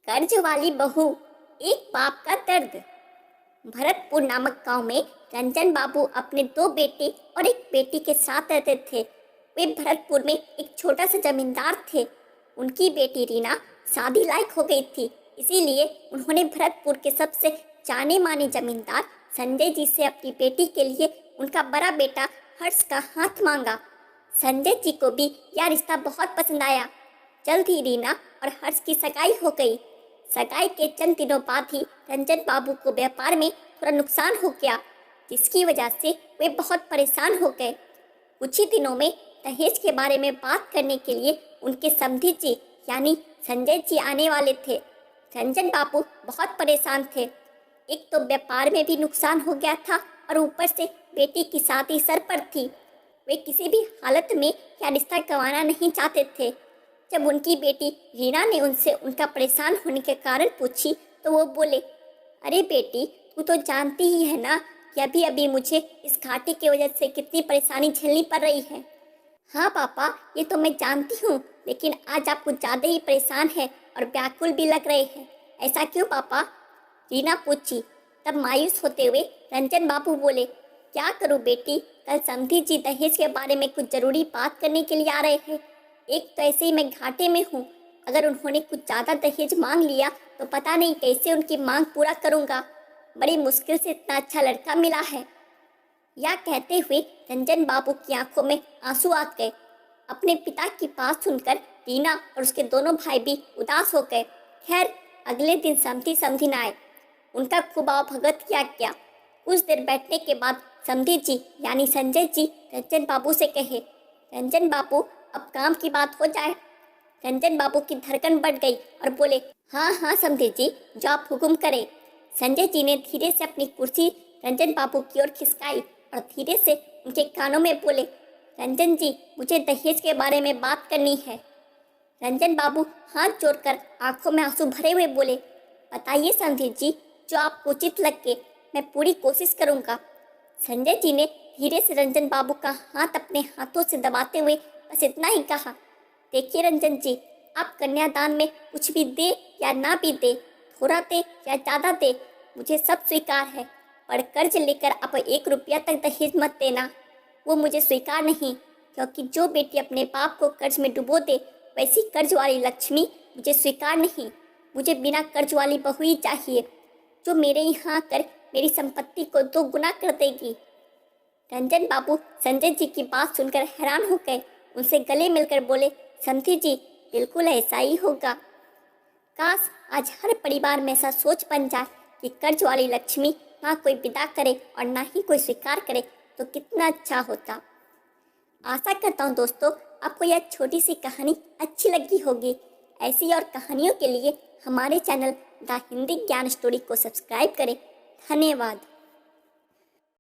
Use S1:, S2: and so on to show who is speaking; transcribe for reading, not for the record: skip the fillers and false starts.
S1: कर्ज वाली बहू, एक बाप का दर्द। भरतपुर नामक गांव में रंजन बाबू अपने दो बेटे और एक बेटी के साथ रहते थे। वे भरतपुर में एक छोटा सा जमींदार थे। उनकी बेटी रीना शादी लायक हो गई थी, इसीलिए उन्होंने भरतपुर के सबसे जाने माने जमींदार संजय जी से अपनी बेटी के लिए उनका बड़ा बेटा हर्ष का हाथ मांगा। संजय जी को भी यह रिश्ता बहुत पसंद आया। जल्द ही रीना और हर्ष की सगाई हो गई। सगाई के चंद दिनों बाद ही रंजन बाबू को व्यापार में थोड़ा नुकसान हो गया, जिसकी वजह से वे बहुत परेशान हो गए। कुछ ही दिनों में दहेज के बारे में बात करने के लिए उनके समधी जी यानी संजय जी आने वाले थे। रंजन बाबू बहुत परेशान थे। एक तो व्यापार में भी नुकसान हो गया था और ऊपर से बेटी की शादी सर पर थी। वे किसी भी हालत में यह रिश्ता गंवाना नहीं चाहते थे। जब उनकी बेटी रीना ने उनसे उनका परेशान होने के कारण पूछी तो वो बोले, अरे बेटी, तू तो जानती ही है ना कि अभी अभी मुझे इस घाटे की वजह से कितनी परेशानी झेलनी पड़ रही है। हाँ पापा, ये तो मैं जानती हूँ, लेकिन आज आप कुछ ज़्यादा ही परेशान हैं और व्याकुल भी लग रहे हैं। ऐसा क्यों पापा? रीना पूछी। तब मायूस होते हुए रंजन बाबू बोले, क्या करूँ बेटी, कल समधी जी दहेज के बारे में कुछ ज़रूरी बात करने के लिए आ रहे हैं। एक तो ऐसे ही मैं घाटे में हूँ, अगर उन्होंने कुछ ज़्यादा दहेज मांग लिया तो पता नहीं कैसे उनकी मांग पूरा करूँगा। बड़ी मुश्किल से इतना अच्छा लड़का मिला है। यह कहते हुए रंजन बाबू की आंखों में आंसू आ गए। अपने पिता की बात सुनकर रीना और उसके दोनों भाई भी उदास हो गए। खैर, अगले दिन समधी समधी न आए। उनका खूब भगत किया गया। कुछ देर बैठने के बाद समधी जी यानी संजय जी रंजन बाबू से कहे, रंजन बाबू, अब काम की बात हो जाए। रंजन बाबू की धड़कन बढ़ गई और बोले, हाँ हाँ समधी जी, जो आप हुक्म करें। संजय जी ने धीरे से अपनी कुर्सी रंजन बाबू की ओर खिसकाई और धीरे से उनके कानों में बोले, रंजन जी, मुझे दहेज के बारे में बात करनी है। रंजन बाबू हाथ जोड़कर आंखों में आंसू भरे हुए बोले, बताइए समधी जी, जो आपको उचित लगे, मैं पूरी कोशिश करूँगा। संजय जी ने धीरे से रंजन बाबू का हाथ अपने हाथों से दबाते हुए बस इतना ही कहा, देखिए रंजन जी, आप कन्यादान में कुछ भी दे या ना भी दे, थोड़ा दे या ज़्यादा दे, मुझे सब स्वीकार है, पर कर्ज लेकर आप 1 रुपया तक दहेज मत देना। वो मुझे स्वीकार नहीं, क्योंकि जो बेटी अपने बाप को कर्ज में डुबो दे, वैसी कर्ज वाली लक्ष्मी मुझे स्वीकार नहीं। मुझे बिना कर्ज वाली बहू ही चाहिए, जो मेरे यहाँ आकर मेरी संपत्ति को 2 गुना कर देगी। रंजन बाबू संजय जी की बात सुनकर हैरान हो गए। उनसे गले मिलकर बोले, समधी जी, बिल्कुल ऐसा ही होगा। काश आज हर परिवार में ऐसा सोच बन जाए कि कर्ज वाली लक्ष्मी ना कोई विदा करे और ना ही कोई स्वीकार करे, तो कितना अच्छा होता। आशा करता हूँ दोस्तों, आपको यह छोटी सी कहानी अच्छी लगी होगी। ऐसी और कहानियों के लिए हमारे चैनल द हिंदी ज्ञान स्टोरी को सब्सक्राइब करें। धन्यवाद।